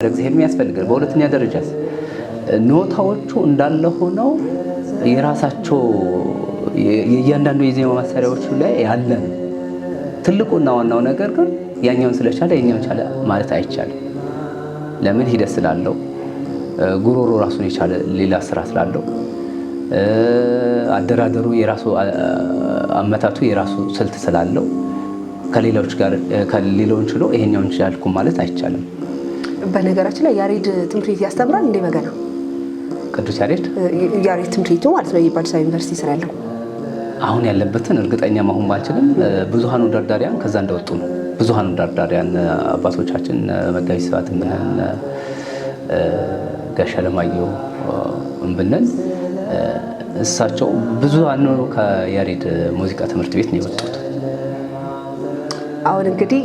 እግዚአብሔር የሚያስፈልገን በሁለተኛ ደረጃስ ኖታዎቹ እንዳለ ሆነው የራሳቸው የእያንዳንዱ የዜማ ማሳሪያዎቹ ላይ ያለ ትልቁና ዋናው ነገር ግን ያኛውን ስለቻለ የኛውን ቻለ ማለት አይቻልም። ለምን ሂደት ስላለው ጉሮሮ ራሱን የቻለ ሌላ ስራ ስላለው አደራደሩ የራሱ አመታቱ የራሱ ስልት ስላለው ከሌሎች ጋር ከሌሎች ችሎ ይሄኛውን ቻልኩ ማለት አይቻልም። በነገራችን ላይ ያሬድ ትምህርት ቤት ያስተምራል እንዴ? በገና ቅዱስ ያሬድ ትምህርት ቤቱ ማለት ነው የአዲስ አበባ ዩኒቨርሲቲ ስራ ያለው አሁን ያለበትን እርግጠኛ መሆን ባልችልም ብዙሃኑ ደርዳሪያን ከዛ እንደወጡ ነው። ብዙሃኑ ደርዳሪያን አባቶቻችን መጋቢ ስብሐት ብለን ጋሽ አለማየሁ ብለን እሳቸው ብዙሃኑ ከያሬድ ሙዚቃ ትምህርት ቤት ነው የወጡት። አሁን እንግዲህ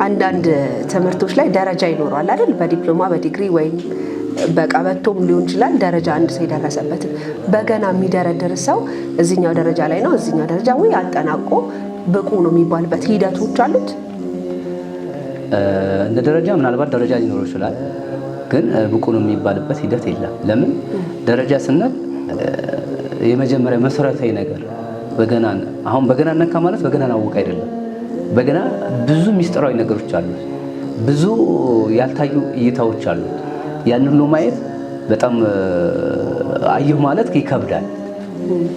አንዳንድ ትምህርቶች ላይ ደረጃ ይኖረዋል አይደል? በዲፕሎማ በዲግሪ ወይም በቀበቶም ሊሆን ይችላል። ደረጃ አንድ ሰው የደረሰበት በገና የሚደረድር ሰው እዚህኛው ደረጃ ላይ ነው እዚህኛው ደረጃ ወይ አጠናቆ ብቁ ነው የሚባልበት ሂደቶች አሉት። እንደ ደረጃ ምናልባት ደረጃ ሊኖረው ይችላል፣ ግን ብቁ ነው የሚባልበት ሂደት የለም። ለምን ደረጃ ስንል የመጀመሪያ መሰረታዊ ነገር በገና አሁን በገና ነካ ማለት በገና አወቅ አይደለም። በገና ብዙ ሚስጥራዊ ነገሮች አሉ፣ ብዙ ያልታዩ እይታዎች አሉ። ያንን ነው ማየት በጣም አየሁ ማለት ይከብዳል።